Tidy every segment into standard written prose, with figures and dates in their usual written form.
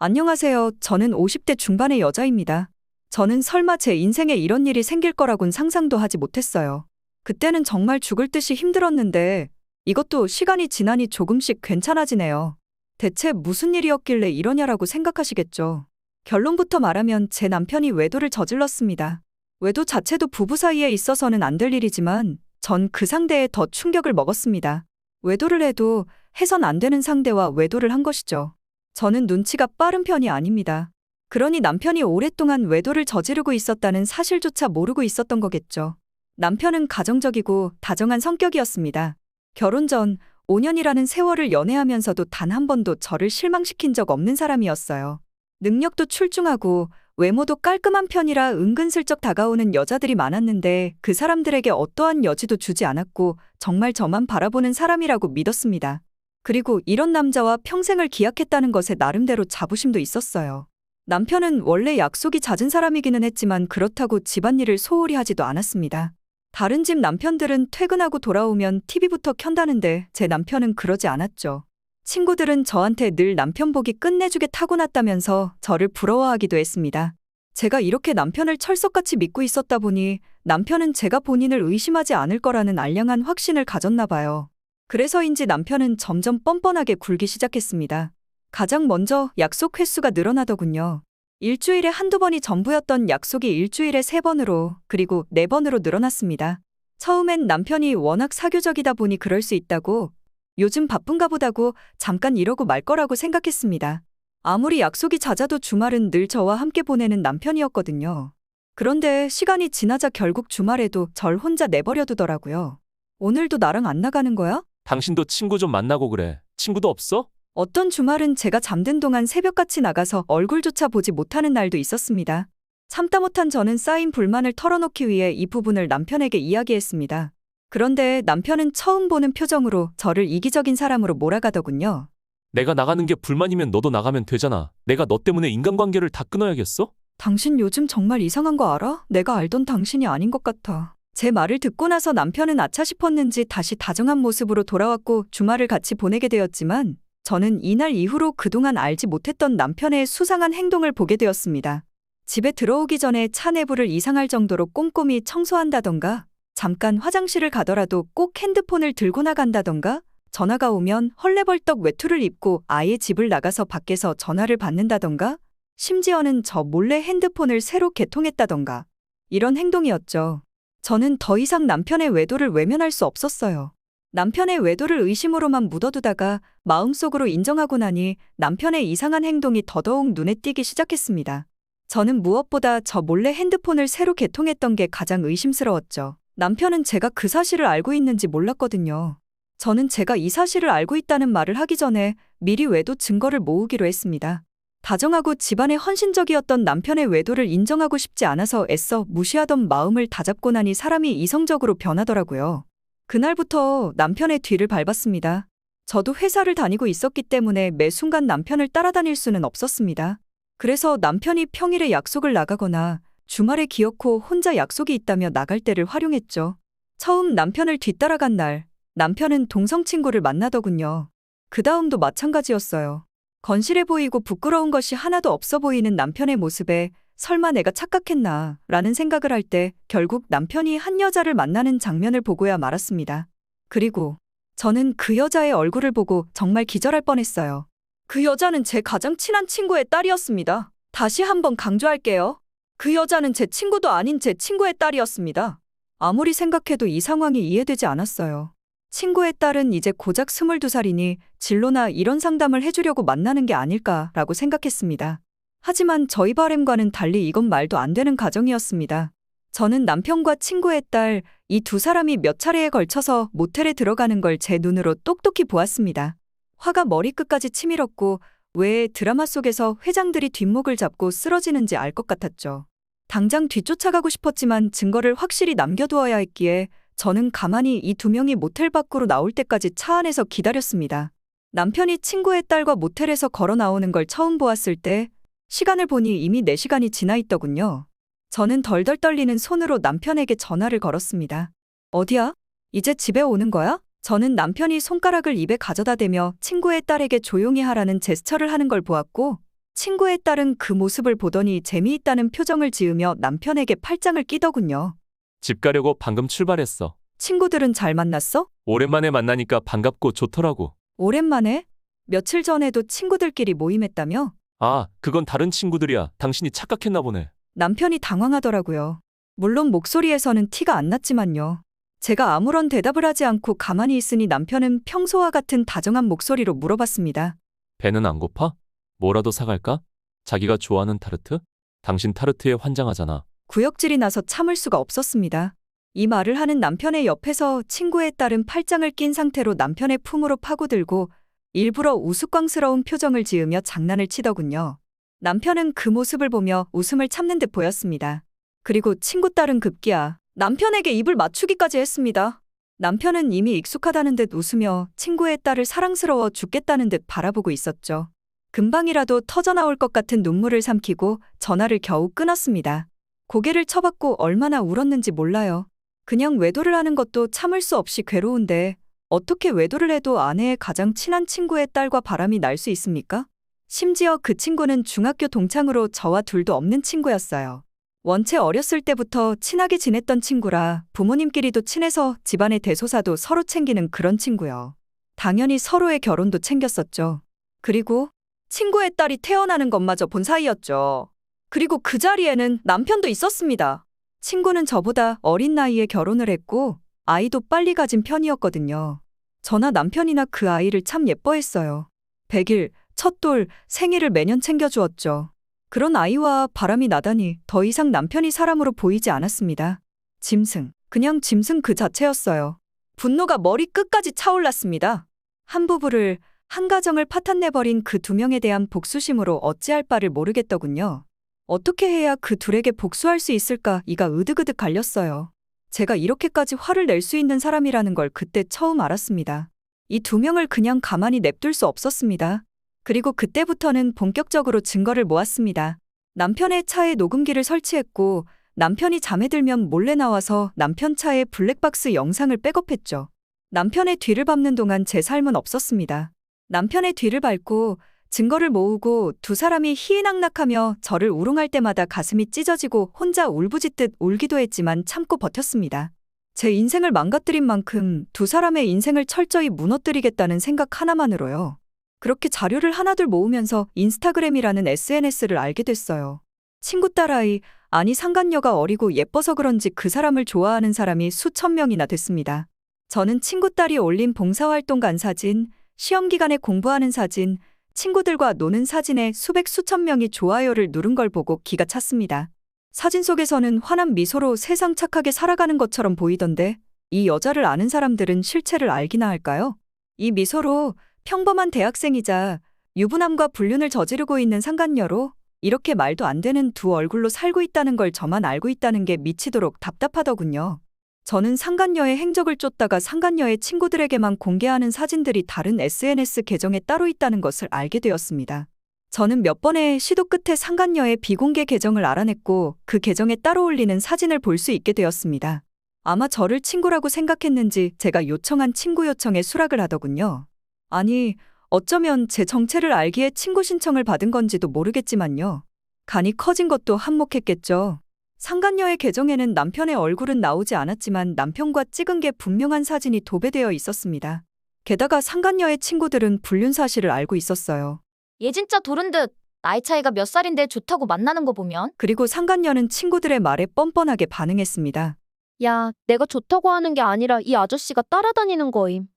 안녕하세요. 저는 50대 중반의 여자입니다. 저는 설마 제 인생에 이런 일이 생길 거라곤 상상도 하지 못했어요. 그때는 정말 죽을 듯이 힘들었는데 이것도 시간이 지나니 조금씩 괜찮아지네요. 대체 무슨 일이었길래 이러냐라고 생각하시겠죠. 결론부터 말하면 제 남편이 외도를 저질렀습니다. 외도 자체도 부부 사이에 있어서는 안 될 일이지만 전 그 상대에 더 충격을 먹었습니다. 외도를 해도 해선 안 되는 상대와 외도를 한 것이죠. 저는 눈치가 빠른 편이 아닙니다. 그러니 남편이 오랫동안 외도를 저지르고 있었다는 사실조차 모르고 있었던 거겠죠. 남편은 가정적이고 다정한 성격이었습니다. 결혼 전 5년이라는 세월을 연애하면서도 단 한 번도 저를 실망시킨 적 없는 사람이었어요. 능력도 출중하고 외모도 깔끔한 편이라 은근슬쩍 다가오는 여자들이 많았는데 그 사람들에게 어떠한 여지도 주지 않았고 정말 저만 바라보는 사람이라고 믿었습니다. 그리고 이런 남자와 평생을 기약했다는 것에 나름대로 자부심도 있었어요. 남편은 원래 약속이 잦은 사람이기는 했지만 그렇다고 집안일을 소홀히 하지도 않았습니다. 다른 집 남편들은 퇴근하고 돌아오면 TV부터 켠다는데 제 남편은 그러지 않았죠. 친구들은 저한테 늘 남편 복이 끝내주게 타고났다면서 저를 부러워하기도 했습니다. 제가 이렇게 남편을 철석같이 믿고 있었다 보니 남편은 제가 본인을 의심하지 않을 거라는 알량한 확신을 가졌나 봐요. 그래서인지 남편은 점점 뻔뻔하게 굴기 시작했습니다. 가장 먼저 약속 횟수가 늘어나더군요. 일주일에 한두 번이 전부였던 약속이 일주일에 3번으로 그리고 4번으로 늘어났습니다. 처음엔 남편이 워낙 사교적이다 보니 그럴 수 있다고 요즘 바쁜가 보다고 잠깐 이러고 말 거라고 생각했습니다. 아무리 약속이 잦아도 주말은 늘 저와 함께 보내는 남편이었거든요. 그런데 시간이 지나자 결국 주말에도 절 혼자 내버려 두더라고요. 오늘도 나랑 안 나가는 거야? 당신도 친구 좀 만나고 그래. 친구도 없어? 어떤 주말은 제가 잠든 동안 새벽같이 나가서 얼굴조차 보지 못하는 날도 있었습니다. 참다 못한 저는 쌓인 불만을 털어놓기 위해 이 부분을 남편에게 이야기했습니다. 그런데 남편은 처음 보는 표정으로 저를 이기적인 사람으로 몰아가더군요. 내가 나가는 게 불만이면 너도 나가면 되잖아. 내가 너 때문에 인간관계를 다 끊어야겠어? 당신 요즘 정말 이상한 거 알아? 내가 알던 당신이 아닌 것 같아. 제 말을 듣고 나서 남편은 아차 싶었는지 다시 다정한 모습으로 돌아왔고 주말을 같이 보내게 되었지만 저는 이날 이후로 그동안 알지 못했던 남편의 수상한 행동을 보게 되었습니다. 집에 들어오기 전에 차 내부를 이상할 정도로 꼼꼼히 청소한다던가 잠깐 화장실을 가더라도 꼭 핸드폰을 들고 나간다던가 전화가 오면 헐레벌떡 외투를 입고 아예 집을 나가서 밖에서 전화를 받는다던가 심지어는 저 몰래 핸드폰을 새로 개통했다던가 이런 행동이었죠. 저는 더 이상 남편의 외도를 외면할 수 없었어요. 남편의 외도를 의심으로만 묻어두다가 마음속으로 인정하고 나니 남편의 이상한 행동이 더더욱 눈에 띄기 시작했습니다. 저는 무엇보다 저 몰래 핸드폰을 새로 개통했던 게 가장 의심스러웠죠. 남편은 제가 그 사실을 알고 있는지 몰랐거든요. 저는 제가 이 사실을 알고 있다는 말을 하기 전에 미리 외도 증거를 모으기로 했습니다. 다정하고 집안에 헌신적이었던 남편의 외도를 인정하고 싶지 않아서 애써 무시하던 마음을 다잡고 나니 사람이 이성적으로 변하더라고요. 그날부터 남편의 뒤를 밟았습니다. 저도 회사를 다니고 있었기 때문에 매 순간 남편을 따라다닐 수는 없었습니다. 그래서 남편이 평일에 약속을 나가거나 주말에 기어코 혼자 약속이 있다며 나갈 때를 활용했죠. 처음 남편을 뒤따라간 날, 남편은 동성 친구를 만나더군요. 그 다음도 마찬가지였어요. 건실해 보이고 부끄러운 것이 하나도 없어 보이는 남편의 모습에 설마 내가 착각했나 라는 생각을 할 때 결국 남편이 한 여자를 만나는 장면을 보고야 말았습니다. 그리고 저는 그 여자의 얼굴을 보고 정말 기절할 뻔했어요. 그 여자는 제 가장 친한 친구의 딸이었습니다. 다시 한번 강조할게요. 그 여자는 제 친구도 아닌 제 친구의 딸이었습니다. 아무리 생각해도 이 상황이 이해되지 않았어요. 친구의 딸은 이제 고작 22살이니 진로나 이런 상담을 해주려고 만나는 게 아닐까라고 생각했습니다. 하지만 저희 바람과는 달리 이건 말도 안 되는 가정이었습니다. 저는 남편과 친구의 딸, 이 두 사람이 몇 차례에 걸쳐서 모텔에 들어가는 걸 제 눈으로 똑똑히 보았습니다. 화가 머리끝까지 치밀었고 왜 드라마 속에서 회장들이 뒷목을 잡고 쓰러지는지 알 것 같았죠. 당장 뒤쫓아가고 싶었지만 증거를 확실히 남겨두어야 했기에 저는 가만히 이 두 명이 모텔 밖으로 나올 때까지 차 안에서 기다렸습니다. 남편이 친구의 딸과 모텔에서 걸어 나오는 걸 처음 보았을 때 시간을 보니 이미 4시간이 지나 있더군요. 저는 덜덜 떨리는 손으로 남편에게 전화를 걸었습니다. 어디야? 이제 집에 오는 거야? 저는 남편이 손가락을 입에 가져다 대며 친구의 딸에게 조용히 하라는 제스처를 하는 걸 보았고 친구의 딸은 그 모습을 보더니 재미있다는 표정을 지으며 남편에게 팔짱을 끼더군요. 집 가려고 방금 출발했어. 친구들은 잘 만났어? 오랜만에 만나니까 반갑고 좋더라고. 오랜만에? 며칠 전에도 친구들끼리 모임했다며? 아, 그건 다른 친구들이야. 당신이 착각했나 보네. 남편이 당황하더라고요. 물론 목소리에서는 티가 안 났지만요. 제가 아무런 대답을 하지 않고 가만히 있으니 남편은 평소와 같은 다정한 목소리로 물어봤습니다. 배는 안 고파? 뭐라도 사갈까? 자기가 좋아하는 타르트? 당신 타르트에 환장하잖아. 구역질이 나서 참을 수가 없었습니다. 이 말을 하는 남편의 옆에서 친구의 딸은 팔짱을 낀 상태로 남편의 품으로 파고들고 일부러 우스꽝스러운 표정을 지으며 장난을 치더군요. 남편은 그 모습을 보며 웃음을 참는 듯 보였습니다. 그리고 친구 딸은 급기야 남편에게 입을 맞추기까지 했습니다. 남편은 이미 익숙하다는 듯 웃으며 친구의 딸을 사랑스러워 죽겠다는 듯 바라보고 있었죠. 금방이라도 터져나올 것 같은 눈물을 삼키고 전화를 겨우 끊었습니다. 고개를 쳐받고 얼마나 울었는지 몰라요. 그냥 외도를 하는 것도 참을 수 없이 괴로운데 어떻게 외도를 해도 아내의 가장 친한 친구의 딸과 바람이 날 수 있습니까? 심지어 그 친구는 중학교 동창으로 저와 둘도 없는 친구였어요. 원체 어렸을 때부터 친하게 지냈던 친구라 부모님끼리도 친해서 집안의 대소사도 서로 챙기는 그런 친구요. 당연히 서로의 결혼도 챙겼었죠. 그리고 친구의 딸이 태어나는 것마저 본 사이였죠. 그리고 그 자리에는 남편도 있었습니다. 친구는 저보다 어린 나이에 결혼을 했고 아이도 빨리 가진 편이었거든요. 저나 남편이나 그 아이를 참 예뻐했어요. 100일, 첫돌, 생일을 매년 챙겨주었죠. 그런 아이와 바람이 나다니 더 이상 남편이 사람으로 보이지 않았습니다. 짐승, 그냥 짐승 그 자체였어요. 분노가 머리 끝까지 차올랐습니다. 한 부부를, 한 가정을 파탄내버린 그 두 명에 대한 복수심으로 어찌할 바를 모르겠더군요. 어떻게 해야 그 둘에게 복수할 수 있을까 이가 으득으득 갈렸어요. 제가 이렇게까지 화를 낼 수 있는 사람이라는 걸 그때 처음 알았습니다. 이 두 명을 그냥 가만히 냅둘 수 없었습니다. 그리고 그때부터는 본격적으로 증거를 모았습니다. 남편의 차에 녹음기를 설치했고 남편이 잠에 들면 몰래 나와서 남편 차에 블랙박스 영상을 백업했죠. 남편의 뒤를 밟는 동안 제 삶은 없었습니다. 남편의 뒤를 밟고 증거를 모으고 두 사람이 희희낙낙하며 저를 우롱할 때마다 가슴이 찢어지고 혼자 울부짖듯 울기도 했지만 참고 버텼습니다. 제 인생을 망가뜨린 만큼 두 사람의 인생을 철저히 무너뜨리겠다는 생각 하나만으로요. 그렇게 자료를 하나둘 모으면서 인스타그램이라는 SNS를 알게 됐어요. 친구 딸아이, 아니 상간녀가 어리고 예뻐서 그런지 그 사람을 좋아하는 사람이 수천 명이나 됐습니다. 저는 친구 딸이 올린 봉사활동 간 사진, 시험 기간에 공부하는 사진, 친구들과 노는 사진에 수백 수천 명이 좋아요를 누른 걸 보고 기가 찼습니다. 사진 속에서는 환한 미소로 세상 착하게 살아가는 것처럼 보이던데 이 여자를 아는 사람들은 실체를 알기나 할까요? 이 미소로 평범한 대학생이자 유부남과 불륜을 저지르고 있는 상간녀로 이렇게 말도 안 되는 두 얼굴로 살고 있다는 걸 저만 알고 있다는 게 미치도록 답답하더군요. 저는 상간녀의 행적을 쫓다가 상간녀의 친구들에게만 공개하는 사진들이 다른 SNS 계정에 따로 있다는 것을 알게 되었습니다. 저는 몇 번의 시도 끝에 상간녀의 비공개 계정을 알아냈고 그 계정에 따로 올리는 사진을 볼 수 있게 되었습니다. 아마 저를 친구라고 생각했는지 제가 요청한 친구 요청에 수락을 하더군요. 아니, 어쩌면 제 정체를 알기에 친구 신청을 받은 건지도 모르겠지만요. 간이 커진 것도 한몫했겠죠. 상간녀의 계정에는 남편의 얼굴은 나오지 않았지만 남편과 찍은 게 분명한 사진이 도배되어 있었습니다. 게다가 상간녀의 친구들은 불륜 사실을 알고 있었어요. 얘 진짜 도른 듯. 나이 차이가 몇 살인데 좋다고 만나는 거 보면. 그리고 상간녀는 친구들의 말에 뻔뻔하게 반응했습니다. 야, 내가 좋다고 하는 게 아니라 이 아저씨가 따라다니는 거임.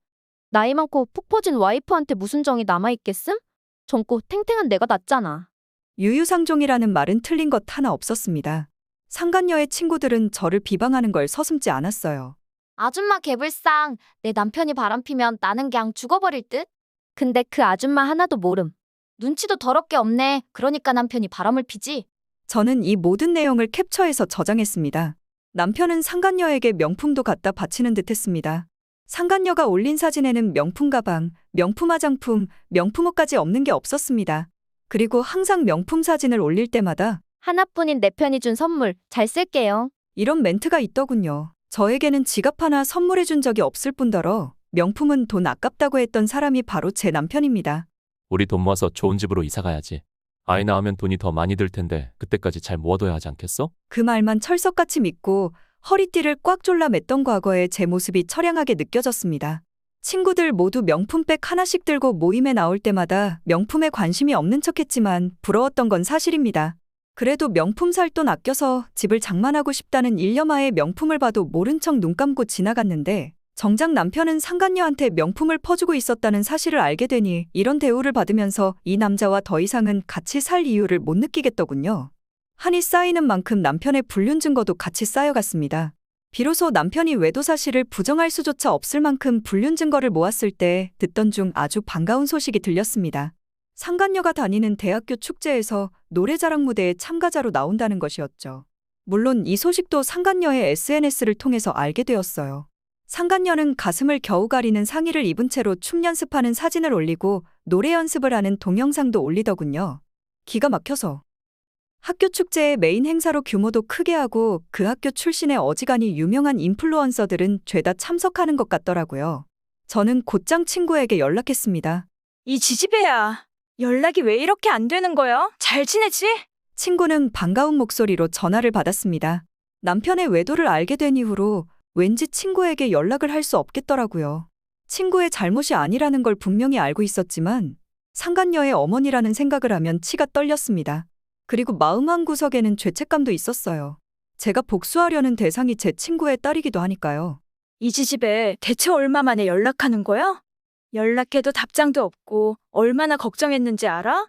나이 많고 푹 퍼진 와이프한테 무슨 정이 남아있겠음? 젊고 탱탱한 내가 낫잖아. 유유상종이라는 말은 틀린 것 하나 없었습니다. 상간녀의 친구들은 저를 비방하는 걸 서슴지 않았어요. 아줌마 개불상. 내 남편이 바람피면 나는 그냥 죽어버릴 듯. 근데 그 아줌마 하나도 모름. 눈치도 더럽게 없네. 그러니까 남편이 바람을 피지. 저는 이 모든 내용을 캡처해서 저장했습니다. 남편은 상간녀에게 명품도 갖다 바치는 듯 했습니다. 상간녀가 올린 사진에는 명품 가방, 명품 화장품, 명품 옷까지 없는 게 없었습니다. 그리고 항상 명품 사진을 올릴 때마다 하나뿐인 내 편이 준 선물 잘 쓸게요. 이런 멘트가 있더군요. 저에게는 지갑 하나 선물해 준 적이 없을 뿐더러 명품은 돈 아깝다고 했던 사람이 바로 제 남편입니다. 우리 돈 모아서 좋은 집으로 이사 가야지. 아이 낳으면 돈이 더 많이 들 텐데 그때까지 잘 모아둬야 하지 않겠어? 그 말만 철석같이 믿고 허리띠를 꽉 졸라 맸던 과거의 제 모습이 처량하게 느껴졌습니다. 친구들 모두 명품백 하나씩 들고 모임에 나올 때마다 명품에 관심이 없는 척했지만 부러웠던 건 사실입니다. 그래도 명품 살 돈 아껴서 집을 장만하고 싶다는 일념하에 명품을 봐도 모른 척 눈 감고 지나갔는데 정작 남편은 상간녀한테 명품을 퍼주고 있었다는 사실을 알게 되니 이런 대우를 받으면서 이 남자와 더 이상은 같이 살 이유를 못 느끼겠더군요. 한이 쌓이는 만큼 남편의 불륜 증거도 같이 쌓여갔습니다. 비로소 남편이 외도 사실을 부정할 수조차 없을 만큼 불륜 증거를 모았을 때 듣던 중 아주 반가운 소식이 들렸습니다. 상간녀가 다니는 대학교 축제에서 노래자랑 무대에 참가자로 나온다는 것이었죠. 물론 이 소식도 상간녀의 SNS를 통해서 알게 되었어요. 상간녀는 가슴을 겨우 가리는 상의를 입은 채로 춤 연습하는 사진을 올리고 노래 연습을 하는 동영상도 올리더군요. 기가 막혀서. 학교 축제의 메인 행사로 규모도 크게 하고 그 학교 출신의 어지간히 유명한 인플루언서들은 죄다 참석하는 것 같더라고요. 저는 곧장 친구에게 연락했습니다. 이 지지배야. 연락이 왜 이렇게 안 되는 거야? 잘 지내지? 친구는 반가운 목소리로 전화를 받았습니다. 남편의 외도를 알게 된 이후로 왠지 친구에게 연락을 할 수 없겠더라고요. 친구의 잘못이 아니라는 걸 분명히 알고 있었지만 상간녀의 어머니라는 생각을 하면 치가 떨렸습니다. 그리고 마음 한구석에는 죄책감도 있었어요. 제가 복수하려는 대상이 제 친구의 딸이기도 하니까요. 이 지지배 대체 얼마 만에 연락하는 거야? 연락해도 답장도 없고 얼마나 걱정했는지 알아?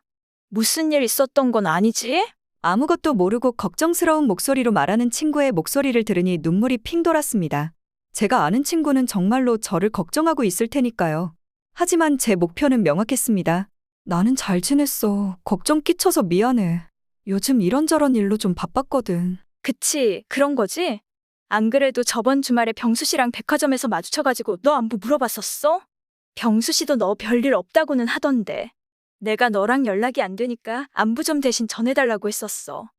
무슨 일 있었던 건 아니지? 아무것도 모르고 걱정스러운 목소리로 말하는 친구의 목소리를 들으니 눈물이 핑 돌았습니다. 제가 아는 친구는 정말로 저를 걱정하고 있을 테니까요. 하지만 제 목표는 명확했습니다. 나는 잘 지냈어. 걱정 끼쳐서 미안해. 요즘 이런저런 일로 좀 바빴거든. 그치, 그런 거지? 안 그래도 저번 주말에 병수 씨랑 백화점에서 마주쳐가지고 너 안부 물어봤었어? 병수 씨도 너 별일 없다고는 하던데. 내가 너랑 연락이 안 되니까 안부 좀 대신 전해달라고 했었어.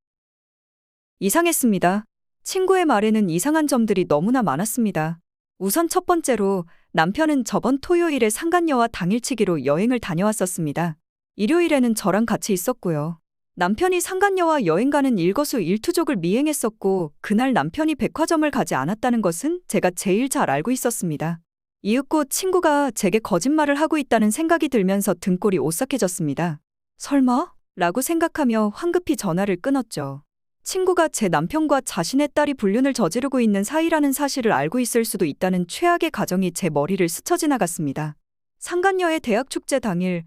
이상했습니다. 친구의 말에는 이상한 점들이 너무나 많았습니다. 우선 첫 번째로 남편은 저번 토요일에 상간녀와 당일치기로 여행을 다녀왔었습니다. 일요일에는 저랑 같이 있었고요. 남편이 상간녀와 여행 가는 일거수일투족을 미행했었고 그날 남편이 백화점을 가지 않았다는 것은 제가 제일 잘 알고 있었습니다. 이윽고 친구가 제게 거짓말을 하고 있다는 생각이 들면서 등골이 오싹해졌습니다. 설마? 라고 생각하며 황급히 전화를 끊었죠. 친구가 제 남편과 자신의 딸이 불륜을 저지르고 있는 사이라는 사실을 알고 있을 수도 있다는 최악의 가정이 제 머리를 스쳐 지나갔습니다. 상간녀의 대학 축제 당일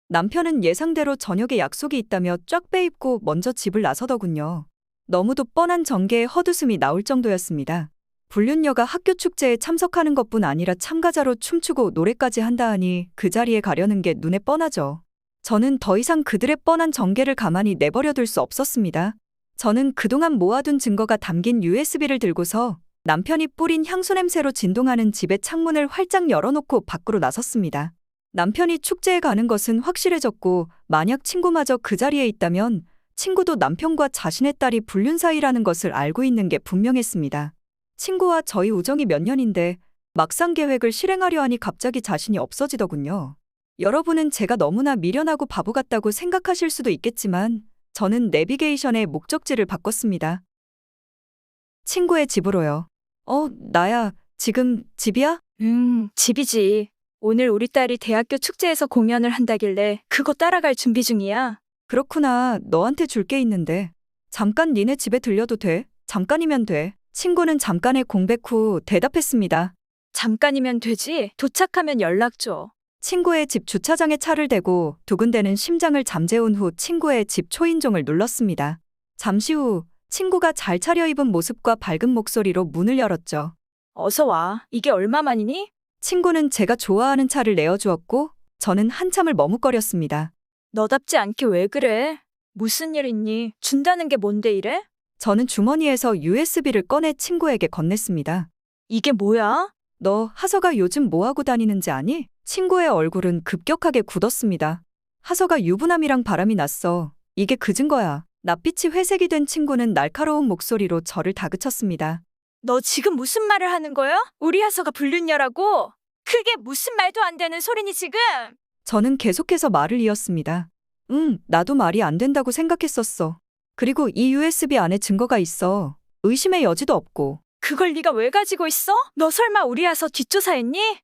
남편은 예상대로 저녁에 약속이 있다며 쫙 빼입고 먼저 집을 나서더군요. 너무도 뻔한 전개에 헛웃음이 나올 정도였습니다. 불륜녀가 학교 축제에 참석하는 것뿐 아니라 참가자로 춤추고 노래까지 한다 하니 그 자리에 가려는 게 눈에 뻔하죠. 저는 더 이상 그들의 뻔한 전개를 가만히 내버려둘 수 없었습니다. 저는 그동안 모아둔 증거가 담긴 USB를 들고서 남편이 뿌린 향수 냄새로 진동하는 집의 창문을 활짝 열어놓고 밖으로 나섰습니다. 남편이 축제에 가는 것은 확실해졌고 만약 친구마저 그 자리에 있다면 친구도 남편과 자신의 딸이 불륜 사이라는 것을 알고 있는 게 분명했습니다. 친구와 저희 우정이 몇 년인데 막상 계획을 실행하려 하니 갑자기 자신이 없어지더군요. 여러분은 제가 너무나 미련하고 바보 같다고 생각하실 수도 있겠지만 저는 내비게이션의 목적지를 바꿨습니다. 친구의 집으로요. 나야. 지금 집이야? 집이지. 오늘 우리 딸이 대학교 축제에서 공연을 한다길래 그거 따라갈 준비 중이야. 그렇구나. 너한테 줄 게 있는데. 잠깐 니네 집에 들려도 돼? 잠깐이면 돼. 친구는 잠깐의 공백 후 대답했습니다. 잠깐이면 되지. 도착하면 연락 줘. 친구의 집 주차장에 차를 대고 두근대는 심장을 잠재운 후 친구의 집 초인종을 눌렀습니다. 잠시 후 친구가 잘 차려입은 모습과 밝은 목소리로 문을 열었죠. 어서 와. 이게 얼마만이니? 친구는 제가 좋아하는 차를 내어주었고 저는 한참을 머뭇거렸습니다. 너답지 않게 왜 그래? 무슨 일 있니? 준다는 게 뭔데 이래? 저는 주머니에서 USB를 꺼내 친구에게 건넸습니다. 이게 뭐야? 너 하서가 요즘 뭐하고 다니는지 아니? 친구의 얼굴은 급격하게 굳었습니다. 하서가 유부남이랑 바람이 났어. 이게 그 증거야. 낯빛이 회색이 된 친구는 날카로운 목소리로 저를 다그쳤습니다. 너 지금 무슨 말을 하는 거야? 우리 하서가 불륜녀라고? 그게 무슨 말도 안 되는 소리니 지금? 저는 계속해서 말을 이었습니다. 나도 말이 안 된다고 생각했었어. 그리고 이 USB 안에 증거가 있어. 의심의 여지도 없고. 그걸 네가 왜 가지고 있어? 너 설마 우리 와서 뒷조사했니?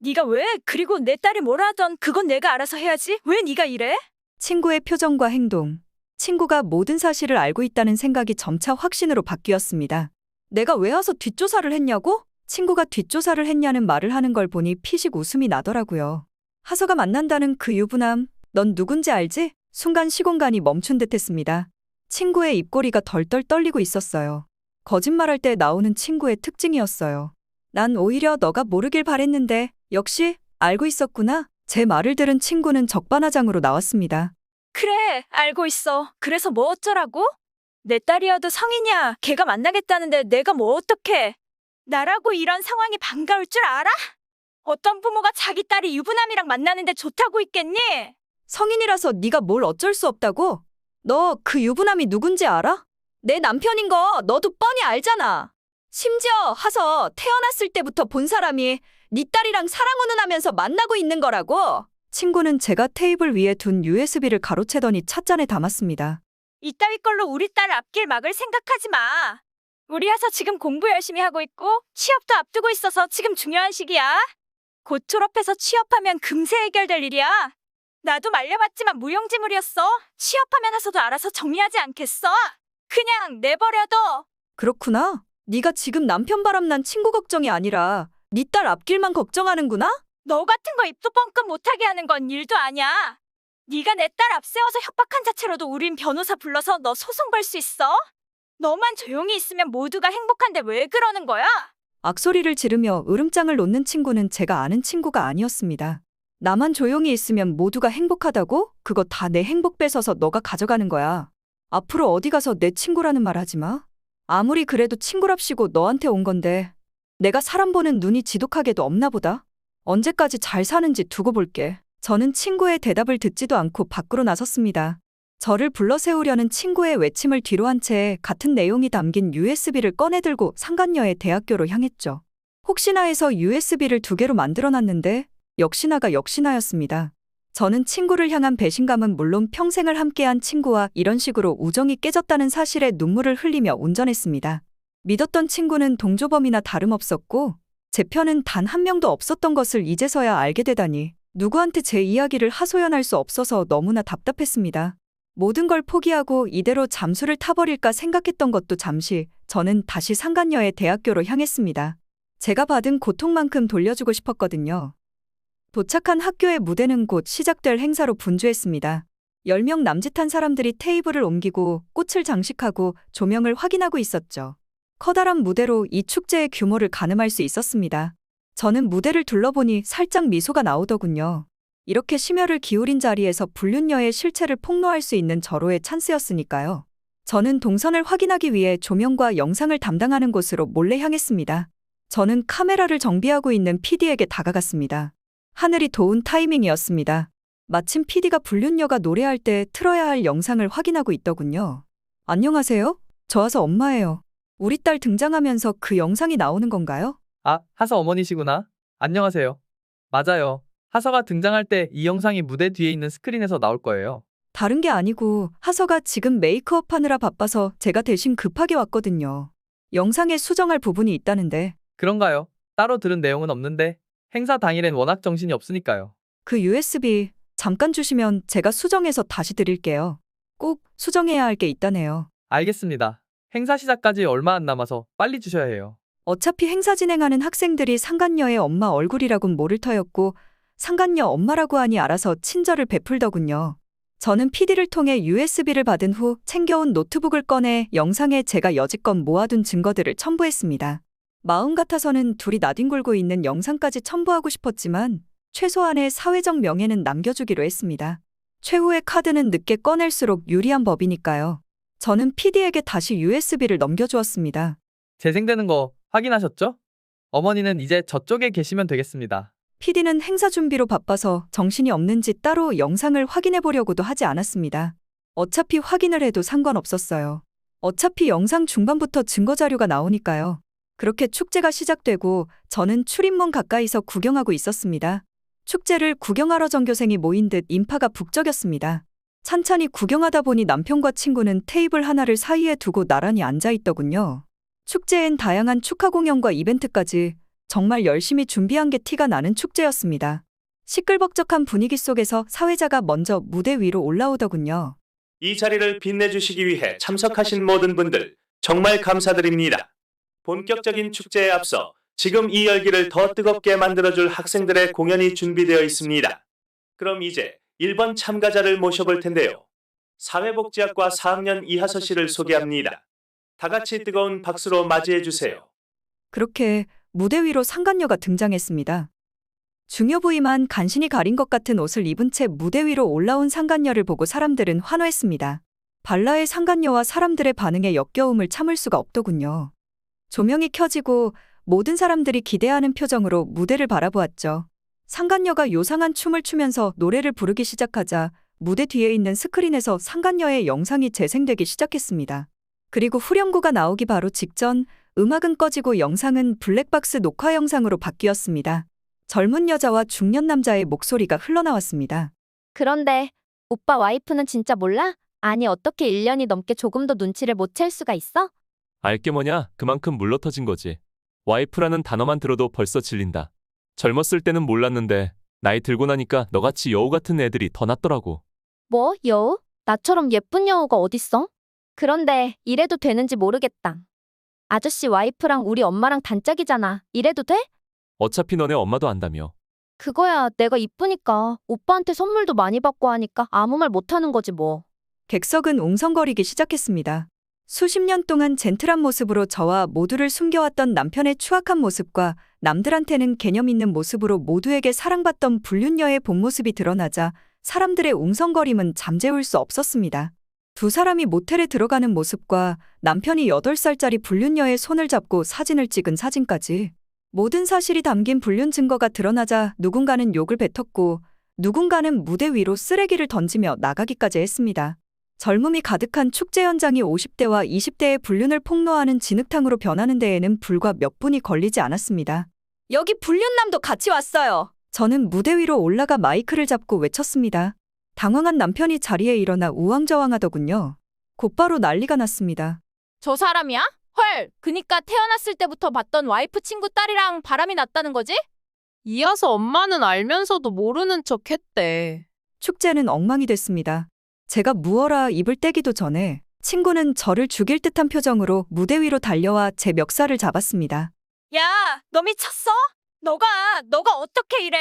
네가 왜? 그리고 내 딸이 뭐라 하던 그건 내가 알아서 해야지. 왜 네가 이래? 친구의 표정과 행동. 친구가 모든 사실을 알고 있다는 생각이 점차 확신으로 바뀌었습니다. 내가 왜 와서 뒷조사를 했냐고? 친구가 뒷조사를 했냐는 말을 하는 걸 보니 피식 웃음이 나더라고요. 하서가 만난다는 그 유부남, 넌 누군지 알지? 순간 시공간이 멈춘 듯 했습니다. 친구의 입꼬리가 덜덜 떨리고 있었어요. 거짓말할 때 나오는 친구의 특징이었어요. 난 오히려 너가 모르길 바랬는데 역시 알고 있었구나. 제 말을 들은 친구는 적반하장으로 나왔습니다. 그래, 알고 있어. 그래서 뭐 어쩌라고? 내 딸이어도 성인이야. 걔가 만나겠다는데 내가 뭐 어떡해. 나라고 이런 상황이 반가울 줄 알아? 어떤 부모가 자기 딸이 유부남이랑 만나는데 좋다고 있겠니? 성인이라서 네가 뭘 어쩔 수 없다고? 너 그 유부남이 누군지 알아? 내 남편인 거 너도 뻔히 알잖아. 심지어 하서 태어났을 때부터 본 사람이 네 딸이랑 사랑 운운하면서 만나고 있는 거라고. 친구는 제가 테이블 위에 둔 USB를 가로채더니 찻잔에 담았습니다. 이따위 걸로 우리 딸 앞길 막을 생각하지 마. 우리 하서 지금 공부 열심히 하고 있고 취업도 앞두고 있어서 지금 중요한 시기야. 곧 졸업해서 취업하면 금세 해결될 일이야. 나도 말려봤지만 무용지물이었어. 취업하면 하서도 알아서 정리하지 않겠어? 그냥 내버려둬. 그렇구나. 네가 지금 남편 바람난 친구 걱정이 아니라 네 딸 앞길만 걱정하는구나? 너 같은 거 입도 뻥끗 못하게 하는 건 일도 아니야. 네가 내 딸 앞세워서 협박한 자체로도 우린 변호사 불러서 너 소송 걸 수 있어. 너만 조용히 있으면 모두가 행복한데 왜 그러는 거야? 악소리를 지르며 으름장을 놓는 친구는 제가 아는 친구가 아니었습니다. 나만 조용히 있으면 모두가 행복하다고? 그거 다 내 행복 뺏어서 너가 가져가는 거야. 앞으로 어디 가서 내 친구라는 말 하지 마. 아무리 그래도 친구랍시고 너한테 온 건데 내가 사람 보는 눈이 지독하게도 없나 보다. 언제까지 잘 사는지 두고 볼게. 저는 친구의 대답을 듣지도 않고 밖으로 나섰습니다. 저를 불러 세우려는 친구의 외침을 뒤로 한 채 같은 내용이 담긴 USB를 꺼내들고 상간녀의 대학교로 향했죠. 혹시나 해서 USB를 2개로 만들어놨는데 역시나가 역시나였습니다. 저는 친구를 향한 배신감은 물론 평생을 함께한 친구와 이런 식으로 우정이 깨졌다는 사실에 눈물을 흘리며 운전했습니다. 믿었던 친구는 동조범이나 다름없었고 제 편은 단 한 명도 없었던 것을 이제서야 알게 되다니 누구한테 제 이야기를 하소연할 수 없어서 너무나 답답했습니다. 모든 걸 포기하고 이대로 잠수를 타버릴까 생각했던 것도 잠시 저는 다시 상간녀의 대학교로 향했습니다. 제가 받은 고통만큼 돌려주고 싶었거든요. 도착한 학교의 무대는 곧 시작될 행사로 분주했습니다. 10명 남짓한 사람들이 테이블을 옮기고 꽃을 장식하고 조명을 확인하고 있었죠. 커다란 무대로 이 축제의 규모를 가늠할 수 있었습니다. 저는 무대를 둘러보니 살짝 미소가 나오더군요. 이렇게 심혈을 기울인 자리에서 불륜녀의 실체를 폭로할 수 있는 절호의 찬스였으니까요. 저는 동선을 확인하기 위해 조명과 영상을 담당하는 곳으로 몰래 향했습니다. 저는 카메라를 정비하고 있는 PD에게 다가갔습니다. 하늘이 도운 타이밍이었습니다. 마침 PD가 불륜녀가 노래할 때 틀어야 할 영상을 확인하고 있더군요. 안녕하세요. 저 하서 엄마예요. 우리 딸 등장하면서 그 영상이 나오는 건가요? 아, 하서 어머니시구나. 안녕하세요. 맞아요. 하서가 등장할 때 이 영상이 무대 뒤에 있는 스크린에서 나올 거예요. 다른 게 아니고 하서가 지금 메이크업 하느라 바빠서 제가 대신 급하게 왔거든요. 영상에 수정할 부분이 있다는데 그런가요? 따로 들은 내용은 없는데 행사 당일엔 워낙 정신이 없으니까요. 그 USB 잠깐 주시면 제가 수정해서 다시 드릴게요. 꼭 수정해야 할 게 있다네요. 알겠습니다. 행사 시작까지 얼마 안 남아서 빨리 주셔야 해요. 어차피 행사 진행하는 학생들이 상간녀의 엄마 얼굴이라곤 모를 터였고 상간녀 엄마라고 하니 알아서 친절을 베풀더군요. 저는 PD를 통해 USB를 받은 후 챙겨온 노트북을 꺼내 영상에 제가 여지껏 모아둔 증거들을 첨부했습니다. 마음 같아서는 둘이 나뒹굴고 있는 영상까지 첨부하고 싶었지만 최소한의 사회적 명예는 남겨주기로 했습니다. 최후의 카드는 늦게 꺼낼수록 유리한 법이니까요. 저는 PD에게 다시 USB를 넘겨주었습니다. 재생되는 거 확인하셨죠? 어머니는 이제 저쪽에 계시면 되겠습니다. PD는 행사 준비로 바빠서 정신이 없는지 따로 영상을 확인해 보려고도 하지 않았습니다. 어차피 확인을 해도 상관없었어요. 어차피 영상 중반부터 증거자료가 나오니까요. 그렇게 축제가 시작되고 저는 출입문 가까이서 구경하고 있었습니다. 축제를 구경하러 전교생이 모인 듯 인파가 북적였습니다. 찬찬히 구경하다 보니 남편과 친구는 테이블 하나를 사이에 두고 나란히 앉아 있더군요. 축제엔 다양한 축하 공연과 이벤트까지 정말 열심히 준비한 게 티가 나는 축제였습니다. 시끌벅적한 분위기 속에서 사회자가 먼저 무대 위로 올라오더군요. 이 자리를 빛내주시기 위해 참석하신 모든 분들 정말 감사드립니다. 본격적인 축제에 앞서 지금 이 열기를 더 뜨겁게 만들어줄 학생들의 공연이 준비되어 있습니다. 그럼 이제 1번 참가자를 모셔볼 텐데요. 사회복지학과 4학년 이하서 씨를 소개합니다. 다 같이 뜨거운 박수로 맞이해 주세요. 그렇게 무대 위로 상간녀가 등장했습니다. 중요 부위만 간신히 가린 것 같은 옷을 입은 채 무대 위로 올라온 상간녀를 보고 사람들은 환호했습니다. 발라의 상간녀와 사람들의 반응에 역겨움을 참을 수가 없더군요. 조명이 켜지고 모든 사람들이 기대하는 표정으로 무대를 바라보았죠. 상간녀가 요상한 춤을 추면서 노래를 부르기 시작하자 무대 뒤에 있는 스크린에서 상간녀의 영상이 재생되기 시작했습니다. 그리고 후렴구가 나오기 바로 직전 음악은 꺼지고 영상은 블랙박스 녹화 영상으로 바뀌었습니다. 젊은 여자와 중년 남자의 목소리가 흘러나왔습니다. 그런데 오빠 와이프는 진짜 몰라? 아니 어떻게 1년이 넘게 조금도 눈치를 못 챌 수가 있어? 알게 뭐냐? 그만큼 물러터진 거지. 와이프라는 단어만 들어도 벌써 질린다. 젊었을 때는 몰랐는데 나이 들고 나니까 너같이 여우 같은 애들이 더 낫더라고. 뭐 여우? 나처럼 예쁜 여우가 어딨어? 그런데 이래도 되는지 모르겠다. 아저씨 와이프랑 우리 엄마랑 단짝이잖아. 이래도 돼? 어차피 너네 엄마도 안다며. 그거야 내가 이쁘니까 오빠한테 선물도 많이 받고 하니까 아무 말 못하는 거지 뭐. 객석은 웅성거리기 시작했습니다. 수십 년 동안 젠틀한 모습으로 저와 모두를 숨겨왔던 남편의 추악한 모습과 남들한테는 개념 있는 모습으로 모두에게 사랑받던 불륜녀의 본 모습이 드러나자 사람들의 웅성거림은 잠재울 수 없었습니다. 두 사람이 모텔에 들어가는 모습과 남편이 8살짜리 불륜녀의 손을 잡고 사진을 찍은 사진까지 모든 사실이 담긴 불륜 증거가 드러나자 누군가는 욕을 뱉었고 누군가는 무대 위로 쓰레기를 던지며 나가기까지 했습니다. 젊음이 가득한 축제 현장이 50대와 20대의 불륜을 폭로하는 진흙탕으로 변하는 데에는 불과 몇 분이 걸리지 않았습니다. 여기 불륜남도 같이 왔어요. 저는 무대 위로 올라가 마이크를 잡고 외쳤습니다. 당황한 남편이 자리에 일어나 우왕좌왕하더군요. 곧바로 난리가 났습니다. 저 사람이야? 헐, 그니까 태어났을 때부터 봤던 와이프 친구 딸이랑 바람이 났다는 거지? 이어서 엄마는 알면서도 모르는 척 했대. 축제는 엉망이 됐습니다. 제가 무어라 입을 떼기도 전에 친구는 저를 죽일 듯한 표정으로 무대 위로 달려와 제 멱살을 잡았습니다. 야, 너 미쳤어? 너가 어떻게 이래?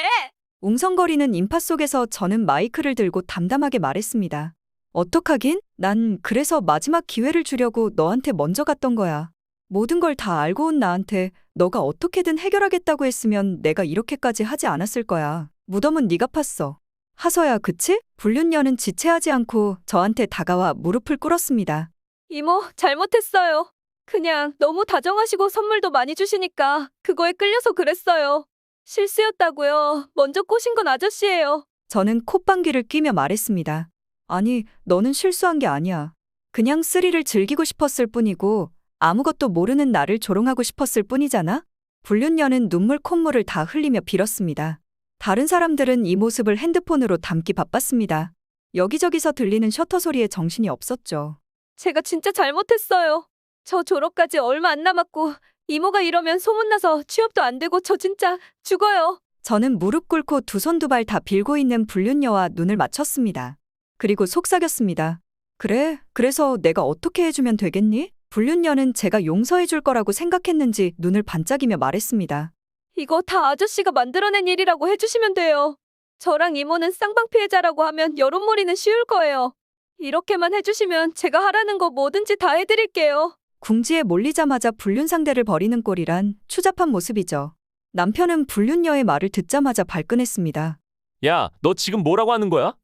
웅성거리는 인파 속에서 저는 마이크를 들고 담담하게 말했습니다. 어떡하긴? 난 그래서 마지막 기회를 주려고 너한테 먼저 갔던 거야. 모든 걸 다 알고 온 나한테 너가 어떻게든 해결하겠다고 했으면 내가 이렇게까지 하지 않았을 거야. 무덤은 네가 팠어. 하서야, 그치? 불륜녀는 지체하지 않고 저한테 다가와 무릎을 꿇었습니다. 이모, 잘못했어요. 그냥 너무 다정하시고 선물도 많이 주시니까 그거에 끌려서 그랬어요. 실수였다고요. 먼저 꼬신 건 아저씨예요. 저는 콧방귀를 뀌며 말했습니다. 아니, 너는 실수한 게 아니야. 그냥 스릴을 즐기고 싶었을 뿐이고 아무것도 모르는 나를 조롱하고 싶었을 뿐이잖아? 불륜녀는 눈물 콧물을 다 흘리며 빌었습니다. 다른 사람들은 이 모습을 핸드폰으로 담기 바빴습니다. 여기저기서 들리는 셔터 소리에 정신이 없었죠. 제가 진짜 잘못했어요. 저 졸업까지 얼마 안 남았고 이모가 이러면 소문나서 취업도 안 되고 저 진짜 죽어요. 저는 무릎 꿇고 두 손 두 발 다 빌고 있는 불륜녀와 눈을 맞췄습니다. 그리고 속삭였습니다. 그래, 그래서 내가 어떻게 해주면 되겠니? 불륜녀는 제가 용서해 줄 거라고 생각했는지 눈을 반짝이며 말했습니다. 이거 다 아저씨가 만들어낸 일이라고 해주시면 돼요. 저랑 이모는 쌍방 피해자라고 하면 여론몰이는 쉬울 거예요. 이렇게만 해주시면 제가 하라는 거 뭐든지 다 해드릴게요. 궁지에 몰리자마자 불륜 상대를 벌이는 꼴이란 추잡한 모습이죠. 남편은 불륜녀의 말을 듣자마자 발끈했습니다. 야, 너 지금 뭐라고 하는 거야?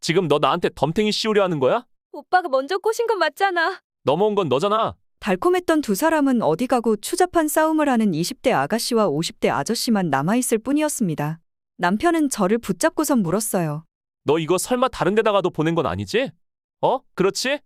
지금 너 나한테 덤탱이 씌우려 하는 거야? 오빠가 먼저 꼬신 건 맞잖아. 넘어온 건 너잖아. 달콤했던 두 사람은 어디 가고 추잡한 싸움을 하는 20대 아가씨와 50대 아저씨만 남아있을 뿐이었습니다. 남편은 저를 붙잡고선 물었어요. 너 이거 설마 다른 데다가도 보낸 건 아니지? 그렇지?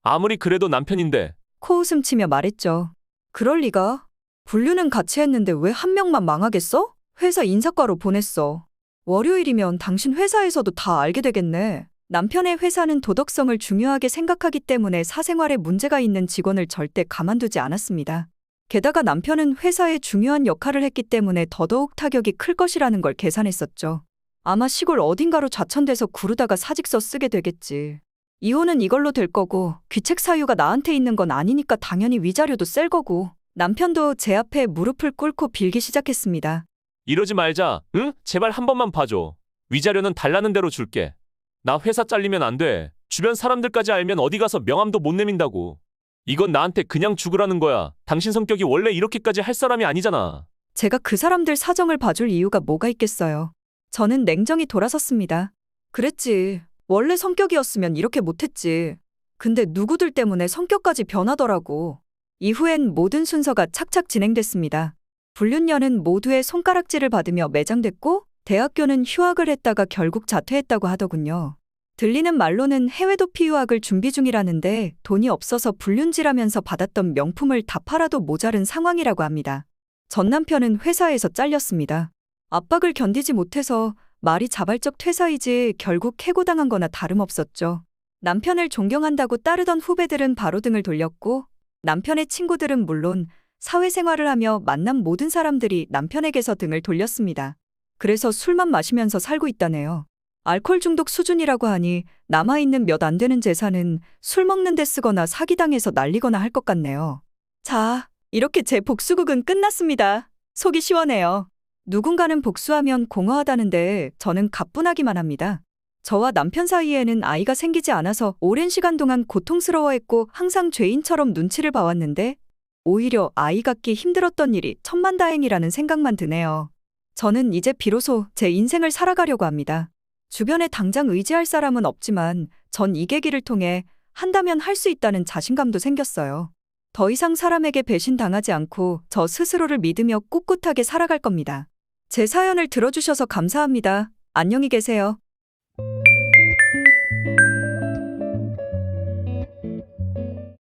아무리 그래도 남편인데. 코웃음 치며 말했죠. 그럴 리가. 불륜은 같이 했는데 왜 한 명만 망하겠어? 회사 인사과로 보냈어. 월요일이면 당신 회사에서도 다 알게 되겠네. 남편의 회사는 도덕성을 중요하게 생각하기 때문에 사생활에 문제가 있는 직원을 절대 가만두지 않았습니다. 게다가 남편은 회사에 중요한 역할을 했기 때문에 더더욱 타격이 클 것이라는 걸 계산했었죠. 아마 시골 어딘가로 좌천돼서 구르다가 사직서 쓰게 되겠지. 이혼은 이걸로 될 거고 귀책 사유가 나한테 있는 건 아니니까 당연히 위자료도 셀 거고. 남편도 제 앞에 무릎을 꿇고 빌기 시작했습니다. 이러지 말자. 응? 제발 한 번만 봐줘. 위자료는 달라는 대로 줄게. 나 회사 잘리면 안 돼. 주변 사람들까지 알면 어디 가서 명함도 못 내민다고. 이건 나한테 그냥 죽으라는 거야. 당신 성격이 원래 이렇게까지 할 사람이 아니잖아. 제가 그 사람들 사정을 봐줄 이유가 뭐가 있겠어요. 저는 냉정히 돌아섰습니다. 그랬지. 원래 성격이었으면 이렇게 못했지. 근데 누구들 때문에 성격까지 변하더라고. 이후엔 모든 순서가 착착 진행됐습니다. 불륜녀는 모두의 손가락질을 받으며 매장됐고 대학교는 휴학을 했다가 결국 자퇴했다고 하더군요. 들리는 말로는 해외 도피 유학을 준비 중이라는데 돈이 없어서 불륜질하면서 받았던 명품을 다 팔아도 모자른 상황이라고 합니다. 전 남편은 회사에서 잘렸습니다. 압박을 견디지 못해서 말이 자발적 퇴사이지 결국 해고당한 거나 다름없었죠. 남편을 존경한다고 따르던 후배들은 바로 등을 돌렸고 남편의 친구들은 물론 사회생활을 하며 만난 모든 사람들이 남편에게서 등을 돌렸습니다. 그래서 술만 마시면서 살고 있다네요. 알코올 중독 수준이라고 하니 남아있는 몇 안 되는 재산은 술 먹는 데 쓰거나 사기당해서 날리거나 할 것 같네요. 자, 이렇게 제 복수극은 끝났습니다. 속이 시원해요. 누군가는 복수하면 공허하다는데 저는 가뿐하기만 합니다. 저와 남편 사이에는 아이가 생기지 않아서 오랜 시간 동안 고통스러워했고 항상 죄인처럼 눈치를 봐왔는데 오히려 아이 갖기 힘들었던 일이 천만다행이라는 생각만 드네요. 저는 이제 비로소 제 인생을 살아가려고 합니다. 주변에 당장 의지할 사람은 없지만 전 이 계기를 통해 한다면 할 수 있다는 자신감도 생겼어요. 더 이상 사람에게 배신당하지 않고 저 스스로를 믿으며 꿋꿋하게 살아갈 겁니다. 제 사연을 들어주셔서 감사합니다. 안녕히 계세요.